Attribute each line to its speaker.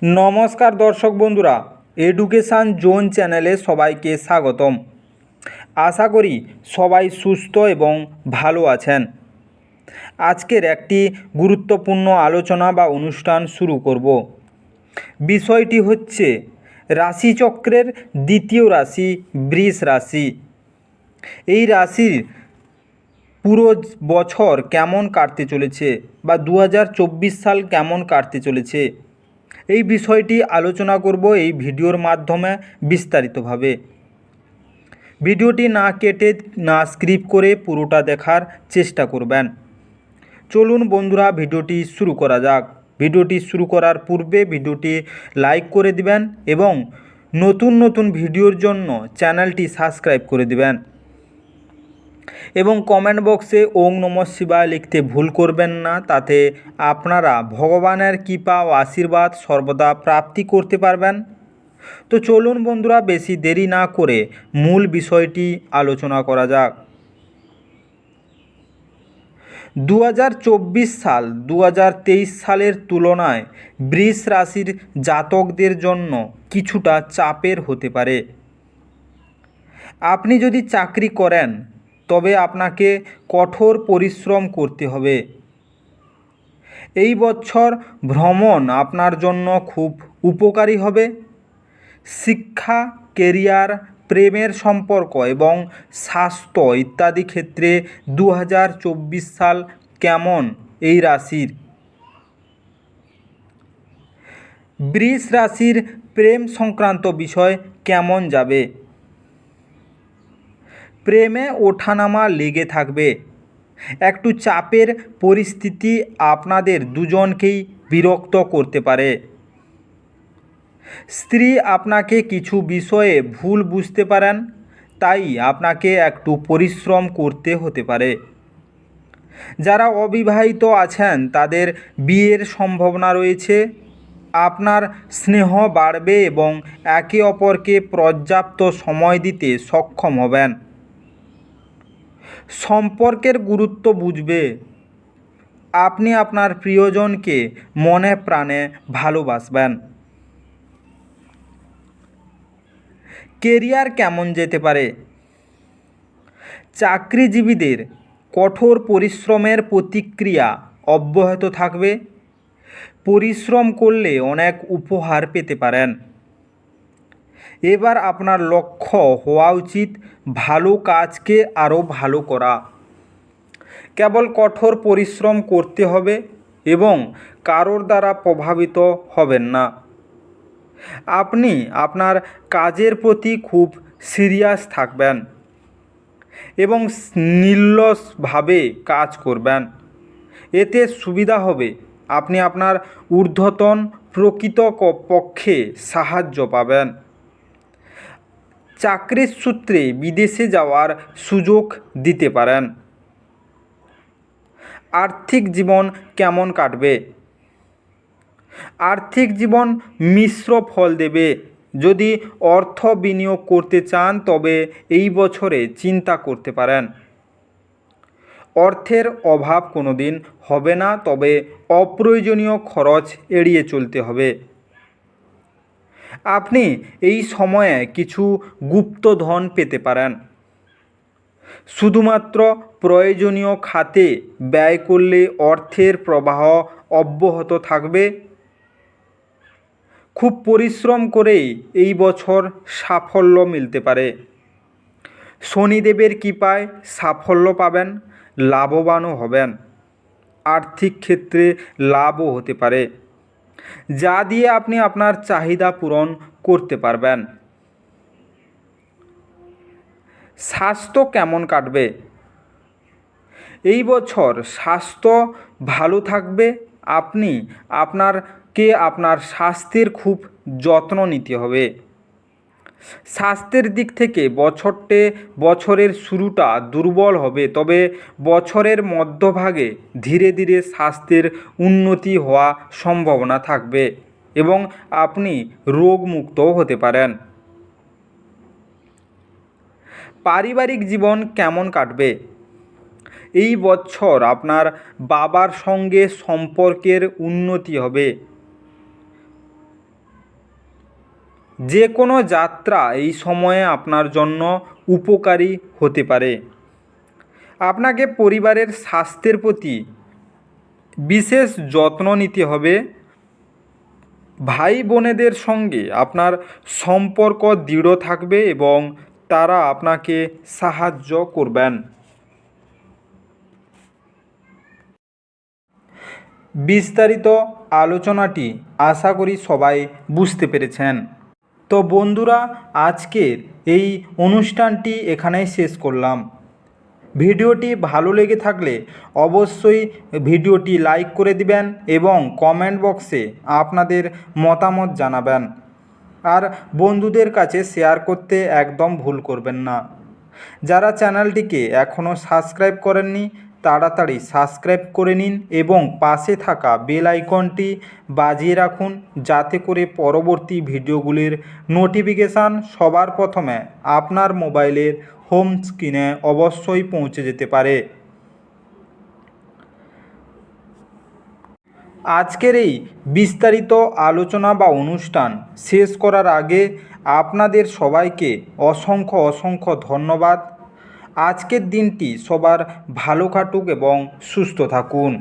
Speaker 1: নমস্কার দর্শক বন্ধুরা, এডুকেশান জোন চ্যানেলে সবাইকে স্বাগতম। আশা করি সবাই সুস্থ এবং ভালো আছেন। আজকের একটি গুরুত্বপূর্ণ আলোচনা বা অনুষ্ঠান শুরু করব। বিষয়টি হচ্ছে রাশিচক্রের দ্বিতীয় রাশি বৃষ রাশি। এই রাশির পুরো বছর কেমন কাটতে চলেছে বা 2024 সাল কেমন কাটতে চলেছে, এই বিষয়টি আলোচনা করব এই ভিডিওর মাধ্যমে বিস্তারিতভাবে। ভিডিওটি না কেটে না স্কিপ করে পুরোটা দেখার চেষ্টা করবেন। চলুন বন্ধুরা, ভিডিওটি শুরু করা যাক। ভিডিওটি শুরু করার পূর্বে ভিডিওটি লাইক করে দিবেন এবং নতুন ভিডিওর জন্য চ্যানেলটি সাবস্ক্রাইব করে দিবেন এবং কমেন্ট বক্সে ওং নমঃ শিবায় লিখতে ভুল করবেন না। তাতে আপনারা ভগবানের কৃপা ও আশীর্বাদ সর্বদা প্রাপ্তি করতে পারবেন। তো চলুন বন্ধুরা, বেশি দেরি না করে মূল বিষয়টি আলোচনা করা যাক। 2024 সাল 2023 সালের তুলনায় বৃষ রাশির জাতকদের জন্য কিছুটা চাপের হতে পারে। আপনি যদি চাকরি করেন তবে আপনাকে কঠোর পরিশ্রম করতে হবে। এই বছর ভ্রমণ আপনার জন্য খুব উপকারী হবে। শিক্ষা, কেরিয়ার, প্রেমের সম্পর্ক এবং স্বাস্থ্য ইত্যাদি ক্ষেত্রে 2024 সাল কেমন এই রাশির? বৃষ রাশির প্রেম সংক্রান্ত বিষয় কেমন যাবে? প্রেমে ওঠানামা লেগে থাকবে। একটু চাপের পরিস্থিতি আপনাদের দুজনকেই বিরক্ত করতে পারে। স্ত্রী আপনাকে কিছু বিষয়ে ভুল বুঝতে পারেন, তাই আপনাকে একটু পরিশ্রম করতে হতে পারে। যারা অবিবাহিত আছেন তাদের বিয়ের সম্ভাবনা রয়েছে। আপনার স্নেহ বাড়বে এবং একে অপরকে পর্যাপ্ত সময় দিতে সক্ষম হবেন। সম্পর্কের গুরুত্ব বুঝবে। আপনি আপনার প্রিয়জনকে মনে প্রাণে ভালোবাসবেন। কেরিয়ার কেমন যেতে পারে? চাকরিজীবীদের কঠোর পরিশ্রমের প্রতিক্রিয়া অব্যাহত থাকবে। পরিশ্রম করলে অনেক উপহার পেতে পারেন। এবার আপনার লক্ষ্য হওয়া উচিত ভালো কাজকে আরও ভালো করা। কেবল কঠোর পরিশ্রম করতে হবে এবং কারোর দ্বারা প্রভাবিত হবেন না। আপনি আপনার কাজের প্রতি খুব সিরিয়াস থাকবেন এবং নির্লসভাবে কাজ করবেন। এতে সুবিধা হবে। আপনি আপনার ঊর্ধ্বতন প্রকৃত পক্ষে সাহায্য পাবেন। চাকরির সূত্রে বিদেশে যাওয়ার সুযোগ দিতে পারেন। আর্থিক জীবন কেমন কাটবে? আর্থিক জীবন মিশ্র ফল দেবে। যদি অর্থ বিনিয়োগ করতে চান তবে এই বছরে চিন্তা করতে পারেন। অর্থের অভাব কোনো দিন হবে না, তবে অপ্রয়োজনীয় খরচ এড়িয়ে চলতে হবে। আপনি এই সময়ে কিছু গুপ্তধন পেতে পারেন। শুধুমাত্র প্রয়োজনীয় খাতে ব্যয় করলে অর্থের প্রবাহ অব্যাহত থাকবে। খুব পরিশ্রম করেই এই বছর সাফল্য মিলতে পারে। শনিদেবের কৃপায় সাফল্য পাবেন, লাভবানও হবেন। আর্থিক ক্ষেত্রে লাভও হতে পারে, যা দিয়ে আপনি আপনার চাহিদা পূরণ করতে পারবেন। স্বাস্থ্য কেমন কাটবে? এই বছর স্বাস্থ্য ভালো থাকবে। আপনি আপনার স্বাস্থ্যের খুব যত্ন নিতে হবে। স্বাস্থ্যের দিক থেকে বছরের শুরুটা দুর্বল হবে, তবে বছরের মধ্যভাগে ধীরে ধীরে স্বাস্থ্যের উন্নতি হওয়া সম্ভাবনা থাকবে এবং আপনি রোগমুক্তও হতে পারেন। পারিবারিক জীবন কেমন কাটবে? এই বছর আপনার বাবার সঙ্গে সম্পর্কের উন্নতি হবে। যে কোনো যাত্রা এই সময়ে আপনার জন্য উপকারী হতে পারে। আপনাকে পরিবারের স্বাস্থ্যের প্রতি বিশেষ যত্ন নিতে হবে। ভাই বোনেদের সঙ্গে আপনার সম্পর্ক দৃঢ় থাকবে এবং তারা আপনাকে সাহায্য করবেন। বিস্তারিত আলোচনাটি আশা করি সবাই বুঝতে পেরেছেন। তো বন্ধুরা, আজকের এই অনুষ্ঠানটি এখানেই শেষ করলাম। ভিডিওটি ভালো লেগে থাকলে অবশ্যই ভিডিওটি লাইক করে দিবেন এবং কমেন্ট বক্সে আপনাদের মতামত জানাবেন। আর বন্ধুদের কাছে শেয়ার করতে একদম ভুল করবেন না। যারা চ্যানেলটিকে এখনও সাবস্ক্রাইব করেননি তাড়াতাড়ি সাবস্ক্রাইব করে নিন এবং পাশে থাকা বেল আইকনটি বাজিয়ে রাখুন, যাতে করে পরবর্তী ভিডিওগুলির নোটিফিকেশান সবার প্রথমে আপনার মোবাইলের হোম স্ক্রিনে অবশ্যই পৌঁছে যেতে পারে। আজকের এই বিস্তারিত আলোচনা বা অনুষ্ঠান শেষ করার আগে আপনাদের সবাইকে অসংখ্য ধন্যবাদ। আজকের দিনটি সবার ভালো কাটুক এবং সুস্থ থাকুন।